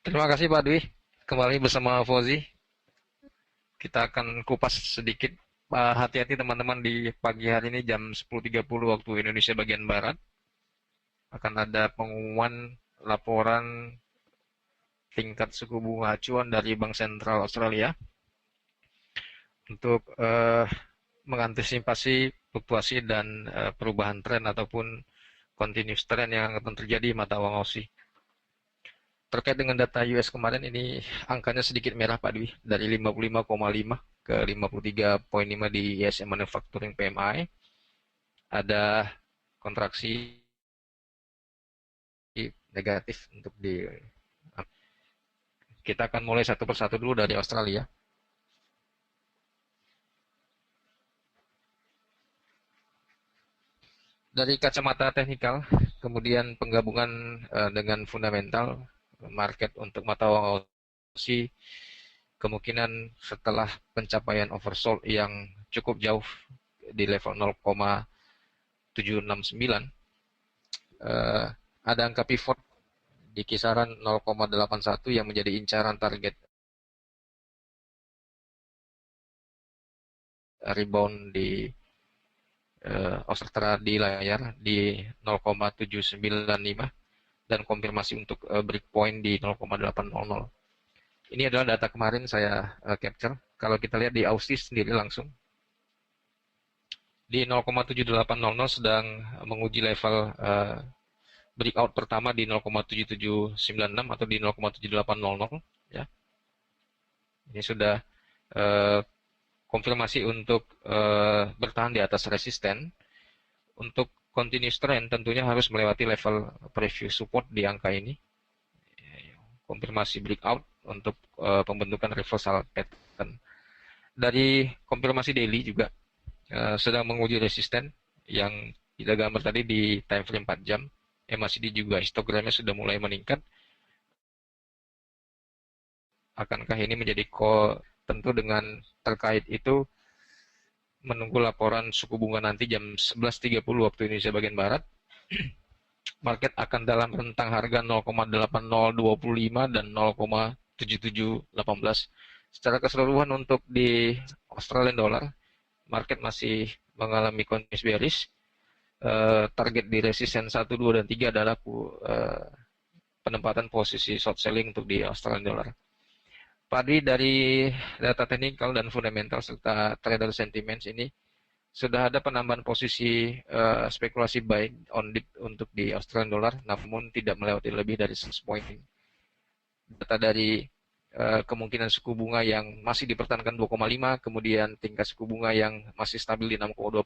Terima kasih Pak Dwi. Kembali bersama Fauzi. Kita akan kupas sedikit. Hati-hati teman-teman di pagi hari ini jam 10.30 waktu Indonesia bagian Barat. Akan ada pengumuman laporan tingkat suku bunga acuan dari Bank Sentral Australia untuk mengantisipasi fluktuasi dan perubahan tren ataupun continuous trend yang akan terjadi di mata uang Aussie. Terkait dengan data US kemarin ini angkanya sedikit merah Pak Dwi, dari 55,5 ke 53,5 di ISM Manufacturing PMI. Ada kontraksi negatif untuk di kita akan mulai satu persatu dulu dari Australia. Dari kacamata teknikal, kemudian penggabungan dengan fundamental market untuk mata uang Aussie kemungkinan setelah pencapaian oversold yang cukup jauh di level 0,769 ada angka pivot di kisaran 0,81 yang menjadi incaran target rebound di Australia di layar di 0,795 dan konfirmasi untuk breakpoint di 0,800. Ini adalah data kemarin saya capture. Kalau kita lihat di Aussie sendiri langsung di 0,7800 sedang menguji level breakout pertama di 0,7796 atau di 0,7800 ya. Ini sudah uh, konfirmasi untuk bertahan di atas resisten. Untuk continuous trend tentunya harus melewati level previous support di angka ini. Konfirmasi breakout untuk pembentukan reversal pattern. Dari konfirmasi daily juga sedang menguji resisten yang kita gambar tadi di time frame 4 jam. MACD juga histogramnya sudah mulai meningkat. Akankah ini menjadi tentu dengan terkait itu menunggu laporan suku bunga nanti jam 11.30 waktu Indonesia bagian Barat. Market akan dalam rentang harga 0,8025 dan 0,7718. Secara keseluruhan untuk di Australian dollar, market masih mengalami continuous bearish. Target di resisten 1, 2, dan 3 adalah penempatan posisi short selling untuk di Australian dollar. Padi dari data teknikal dan fundamental serta trader sentiments ini sudah ada penambahan posisi spekulasi buy on dip untuk di Australian dollar, namun tidak melewati lebih dari 100 poin. Data dari kemungkinan suku bunga yang masih dipertahankan 2,5, kemudian tingkat suku bunga yang masih stabil di 6,2%,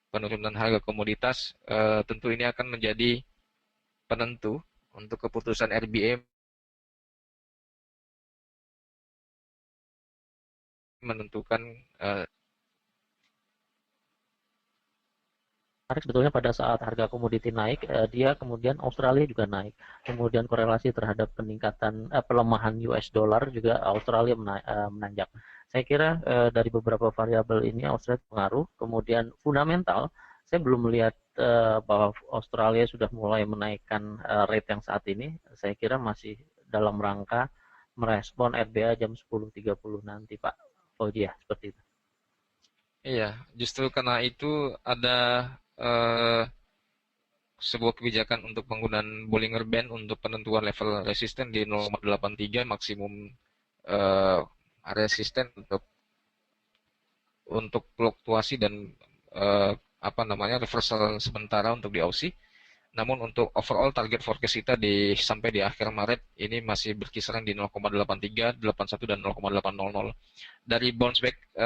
penurunan harga komoditas, tentu ini akan menjadi penentu untuk keputusan RBA menentukan Menarik sebetulnya pada saat harga komoditi naik, dia kemudian Australia juga naik. Kemudian korelasi terhadap peningkatan pelemahan US dollar juga Australia menanjak. Saya kira dari beberapa variabel ini Australia pengaruh. Kemudian fundamental, saya belum melihat bahwa Australia sudah mulai menaikkan rate yang saat ini. Saya kira masih dalam rangka merespon RBA jam 10.30 nanti, Pak Fauzi, ya, seperti itu. iya, justru karena itu ada eh, sebuah kebijakan untuk penggunaan Bollinger Band untuk penentuan level resisten di 0,83 maksimum eh, resisten untuk fluktuasi dan apa namanya reversal sementara untuk di Aussie. Namun untuk overall target forecast kita sampai di akhir Maret ini masih berkisaran di 0,83, 81 dan 0,800. Dari bounce back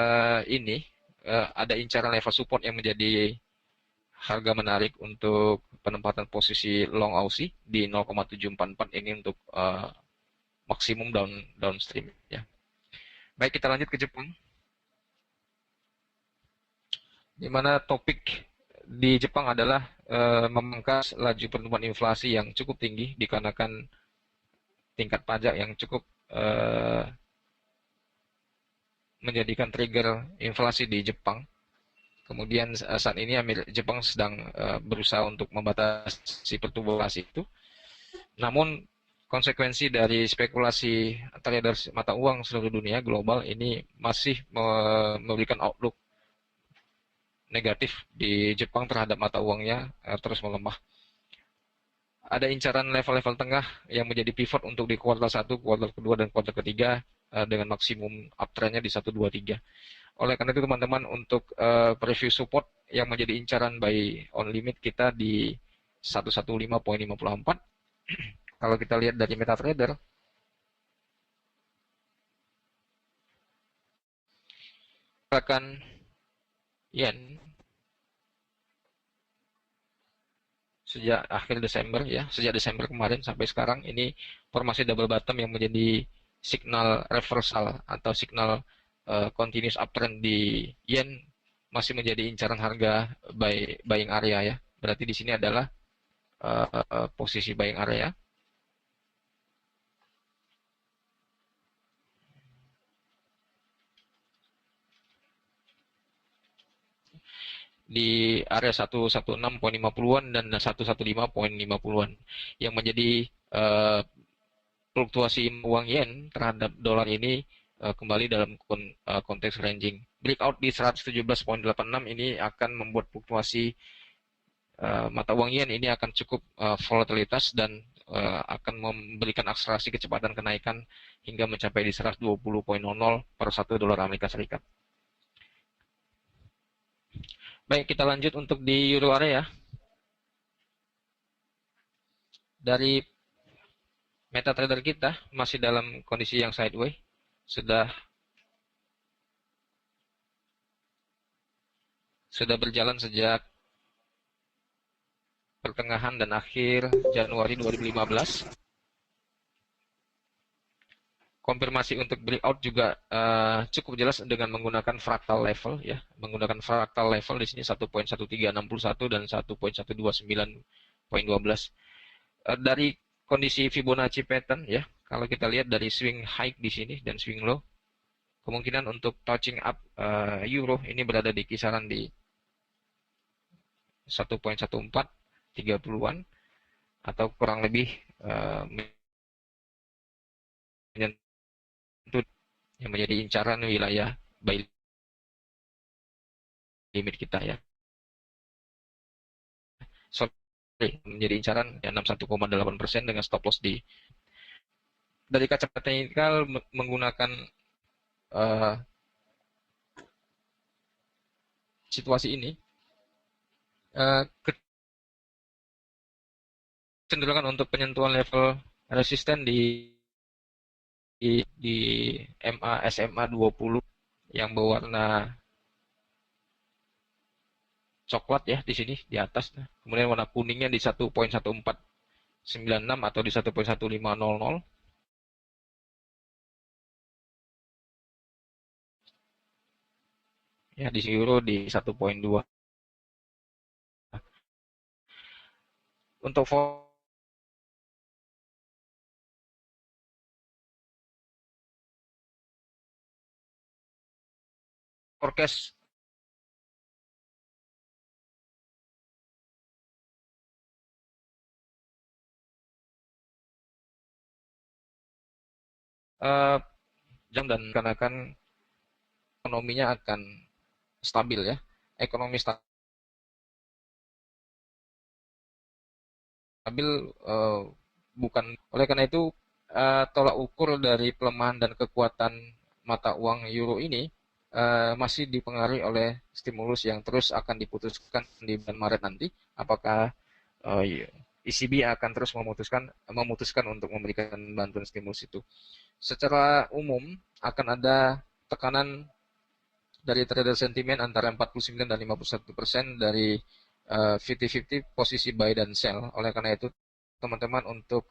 ini ada incaran level support yang menjadi harga menarik untuk penempatan posisi long Aussie di 0,744 ini untuk maksimum downstream ya. Baik, kita lanjut ke Jepang. Di mana topik di Jepang adalah memangkas laju pertumbuhan inflasi yang cukup tinggi dikarenakan tingkat pajak yang cukup menjadikan trigger inflasi di Jepang. Kemudian saat ini Jepang sedang berusaha untuk membatasi pertumbuhan inflasi itu. Namun konsekuensi dari spekulasi traders mata uang seluruh dunia global ini masih memberikan outlook negatif di Jepang terhadap mata uangnya terus melemah. Ada incaran level-level tengah yang menjadi pivot untuk di kuartal 1, kuartal kedua, dan kuartal ketiga dengan maksimum uptrendnya di 1, 2, 3. Oleh karena itu teman-teman, untuk preview support yang menjadi incaran buy on limit kita di 115.54. Kalau kita lihat dari MetaTrader, akan yen sejak akhir Desember ya, sejak Desember kemarin sampai sekarang ini formasi double bottom yang menjadi signal reversal atau signal continuous uptrend di yen masih menjadi incaran harga buying area ya. Berarti di sini adalah posisi buying area. Di area 116.50-an dan 115.50-an yang menjadi fluktuasi uang yen terhadap dolar ini kembali dalam konteks ranging. Breakout di 117.86 ini akan membuat fluktuasi mata uang yen ini akan cukup volatilitas dan akan memberikan akselerasi kecepatan kenaikan hingga mencapai di 120.00 per 1 dolar Amerika Serikat. Baik, kita lanjut untuk di euro area. Dari MetaTrader kita masih dalam kondisi yang sideways, sudah berjalan sejak pertengahan dan akhir Januari 2015. Konfirmasi untuk breakout juga cukup jelas dengan menggunakan fractal level ya, menggunakan fractal level di sini 1.1361 dan 1.1299.12. Dari kondisi Fibonacci pattern ya, kalau kita lihat dari swing high di sini dan swing low, kemungkinan untuk touching up euro ini berada di kisaran di 1.1430-an atau kurang lebih yang menjadi incaran wilayah buy limit kita ya. Menjadi incaran ya 61,8% dengan stop loss di dari kacamata teknikal menggunakan situasi ini kecenderungan untuk penyentuhan level resisten di MA SMA 20 yang berwarna coklat ya di sini di atas. Kemudian warna kuningnya di 1.1496 atau di 1.1500. Ya di euro di 1.2. Untuk forecast dan karena kan ekonominya akan stabil ya, ekonomi stabil bukan oleh karena itu tolak ukur dari pelemahan dan kekuatan mata uang euro ini masih dipengaruhi oleh stimulus yang terus akan diputuskan di bulan Maret nanti. Apakah ECB akan terus memutuskan untuk memberikan bantuan stimulus itu. Secara umum akan ada tekanan dari trader sentimen antara 49 dan 51% dari 50-50 posisi buy dan sell. Oleh karena itu teman-teman, untuk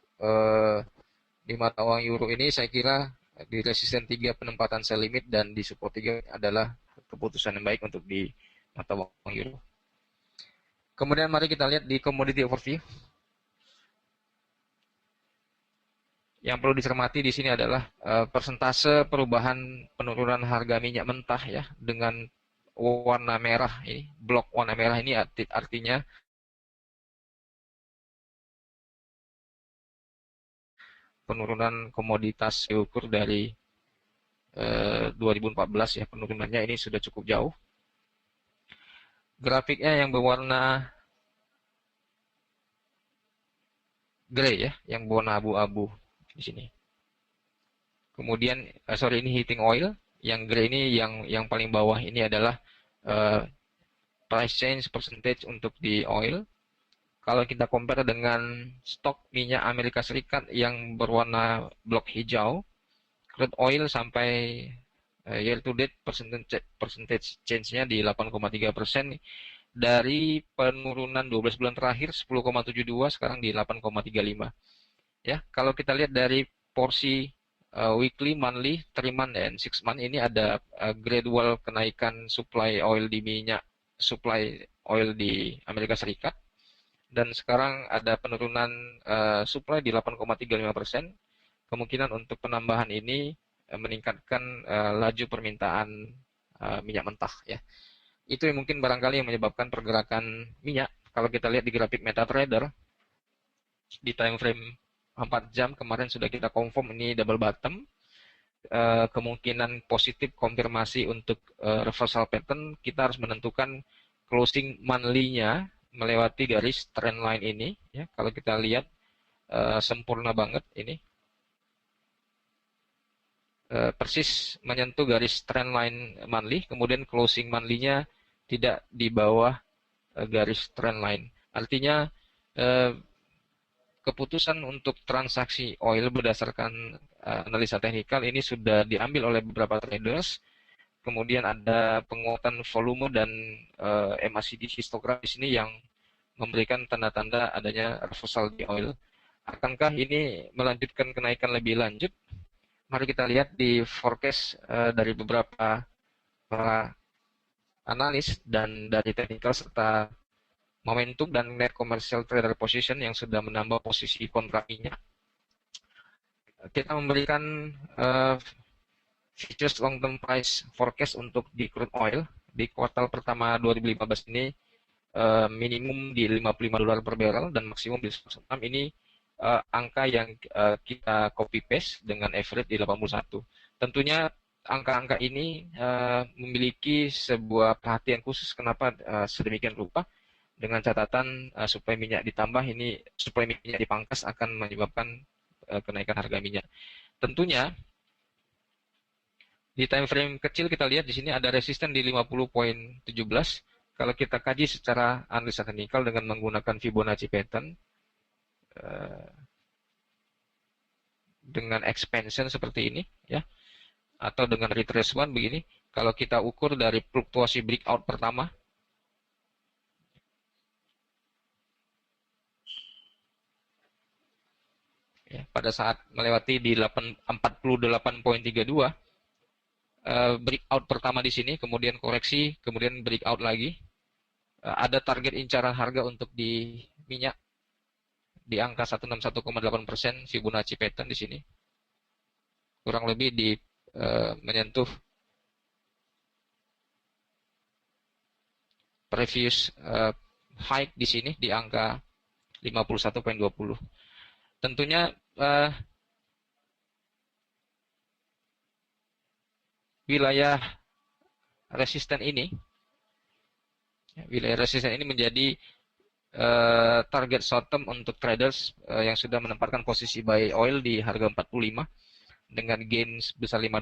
di mata uang euro ini saya kira di resisten 3 penempatan sell limit dan di support 3 adalah keputusan yang baik untuk di mata uang euro. Kemudian mari kita lihat di commodity overview. Yang perlu dicermati di sini adalah persentase perubahan penurunan harga minyak mentah ya, dengan warna merah ini, blok warna merah ini artinya penurunan komoditas diukur dari 2014 ya, penurunannya ini sudah cukup jauh. Grafiknya yang berwarna grey ya, yang berwarna abu-abu di sini. Kemudian sorry, ini heating oil, yang grey ini yang paling bawah ini adalah price change percentage untuk di oil. Kalau kita compare dengan stok minyak Amerika Serikat yang berwarna blok hijau, crude oil sampai year to date percentage change-nya di 8,3%, dari penurunan 12 bulan terakhir 10,72 sekarang di 8,35. Ya, kalau kita lihat dari porsi weekly, monthly, 3 month dan 6 month ini ada gradual kenaikan supply oil di minyak, supply oil di Amerika Serikat, dan sekarang ada penurunan supply di 8,35%. Kemungkinan untuk penambahan ini meningkatkan laju permintaan minyak mentah ya. Itu yang mungkin barangkali yang menyebabkan pergerakan minyak. Kalau kita lihat di grafik MetaTrader di time frame 4 jam kemarin sudah kita confirm ini double bottom. Kemungkinan positif konfirmasi untuk reversal pattern, kita harus menentukan closing monthly-nya melewati garis trend line ini ya. Kalau kita lihat sempurna banget ini. Persis menyentuh garis trend line monthly, kemudian closing monthly-nya tidak di bawah garis trend line. Artinya keputusan untuk transaksi oil berdasarkan analisa teknikal ini sudah diambil oleh beberapa traders. Kemudian ada penguatan volume dan MACD histografis ini yang memberikan tanda-tanda adanya reversal di oil. Akankah ini melanjutkan kenaikan lebih lanjut? Mari kita lihat di forecast dari beberapa analis dan dari technical serta momentum dan net commercial trader position yang sudah menambah posisi kontrak minyak. Kita memberikan futures long term price forecast untuk di crude oil di kuartal pertama 2015 ini minimum di $55 per barrel dan maksimum di 106. Ini angka yang kita copy paste dengan average di 81. Tentunya angka-angka ini memiliki sebuah perhatian khusus kenapa sedemikian rupa, dengan catatan suplai minyak ditambah, ini suplai minyak dipangkas akan menyebabkan kenaikan harga minyak. Tentunya di time frame kecil kita lihat di sini ada resisten di 50.17. Kalau kita kaji secara analisa teknikal dengan menggunakan Fibonacci pattern dengan expansion seperti ini ya, atau dengan retracement begini, kalau kita ukur dari fluktuasi breakout pertama ya, pada saat melewati di 48.32, breakout pertama di sini, kemudian koreksi, kemudian breakout lagi, ada target incaran harga untuk di minyak di angka 161,8% Fibonacci pattern di sini, kurang lebih di menyentuh previous high di sini di angka 51.20. Tentunya wilayah resisten ini menjadi target short term untuk traders yang sudah menempatkan posisi buy oil di harga 45 dengan gain sebesar $5.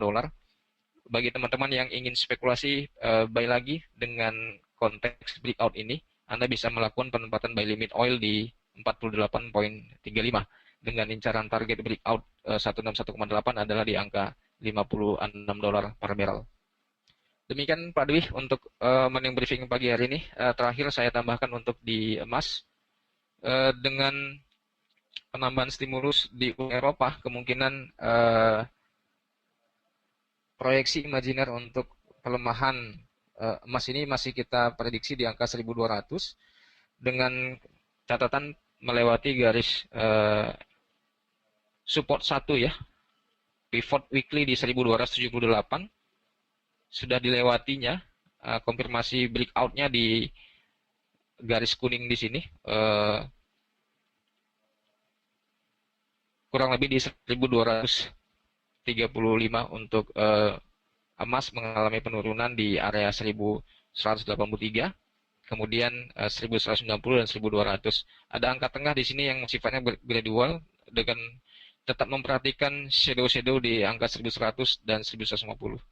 Bagi teman-teman yang ingin spekulasi buy lagi dengan konteks breakout ini, Anda bisa melakukan penempatan buy limit oil di 48.35 dengan incaran target breakout 161,8 adalah di angka $56 per barrel. Demikian Pak Dwi untuk morning briefing pagi hari ini. Terakhir saya tambahkan untuk di emas, dengan penambahan stimulus di Eropa, kemungkinan proyeksi imajiner untuk pelemahan emas ini masih kita prediksi di angka 1.200 dengan catatan melewati garis support 1 ya, pivot weekly di 1.278 sudah dilewatinya, konfirmasi breakout-nya di garis kuning di sini, kurang lebih di 1235 untuk emas mengalami penurunan di area 1183, kemudian 1190 dan 1200. Ada angka tengah di sini yang sifatnya gradual dengan tetap memperhatikan shadow-shadow di angka 1100 dan 1150.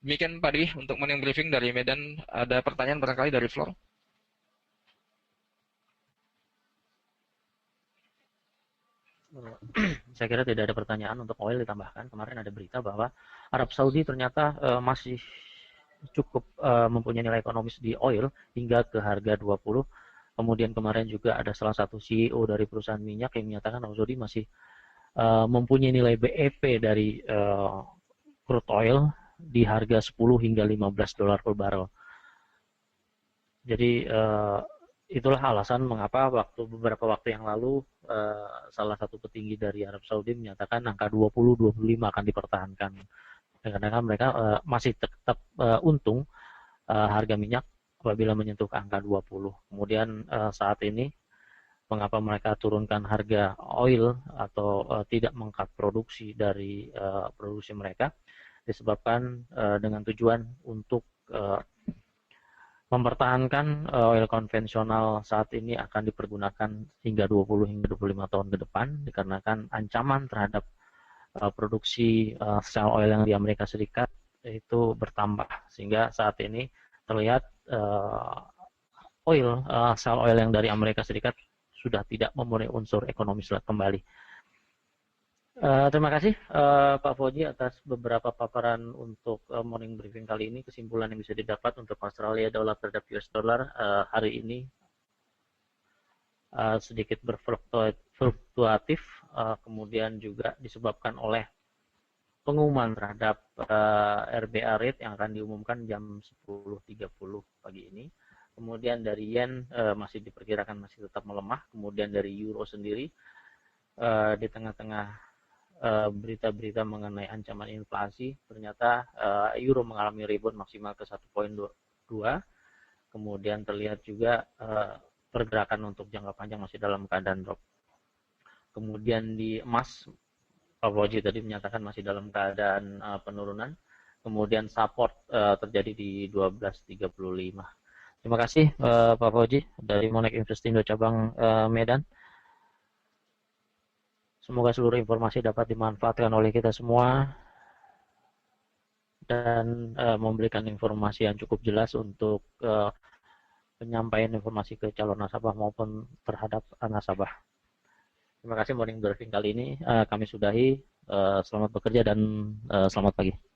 Demikian Pak Dwi untuk morning briefing dari Medan. Ada pertanyaan barangkali dari floor? Saya kira tidak ada pertanyaan. Untuk oil ditambahkan, kemarin ada berita bahwa Arab Saudi ternyata masih cukup mempunyai nilai ekonomis di oil hingga ke harga 20. Kemudian kemarin juga ada salah satu CEO dari perusahaan minyak yang menyatakan Arab Saudi masih mempunyai nilai BEP dari crude oil di harga 10 hingga 15 dolar per barrel. Jadi itulah alasan mengapa beberapa waktu yang lalu salah satu petinggi dari Arab Saudi menyatakan angka 20-25 akan dipertahankan. Kadang-kadang mereka masih tetap untung harga minyak apabila menyentuh angka 20. Kemudian saat ini mengapa mereka turunkan harga oil atau tidak mengangkat produksi dari produksi mereka, disebabkan dengan tujuan untuk mempertahankan oil konvensional saat ini akan dipergunakan hingga 20 hingga 25 tahun ke depan, dikarenakan ancaman terhadap produksi shale oil yang di Amerika Serikat itu bertambah, sehingga saat ini terlihat shale oil yang dari Amerika Serikat sudah tidak memenuhi unsur ekonomi kembali. Terima kasih Pak Fauji atas beberapa paparan untuk morning briefing kali ini. Kesimpulan yang bisa didapat untuk Australia dollar terhadap US dollar hari ini sedikit berfluktuatif, kemudian juga disebabkan oleh pengumuman terhadap RBA rate yang akan diumumkan jam 10.30 pagi ini. Kemudian dari yen masih diperkirakan masih tetap melemah. Kemudian dari euro sendiri di tengah-tengah berita-berita mengenai ancaman inflasi, ternyata euro mengalami rebound maksimal ke 1.2. Kemudian terlihat juga pergerakan untuk jangka panjang masih dalam keadaan drop. Kemudian di emas, Pak Fauji tadi menyatakan masih dalam keadaan penurunan. Kemudian support terjadi di 12.35. Terima kasih Pak Fauji dari Monex Investindo cabang Medan. Semoga seluruh informasi dapat dimanfaatkan oleh kita semua dan memberikan informasi yang cukup jelas untuk penyampaian informasi ke calon nasabah maupun terhadap nasabah. Terima kasih morning briefing kali ini kami sudahi. Selamat bekerja dan selamat pagi.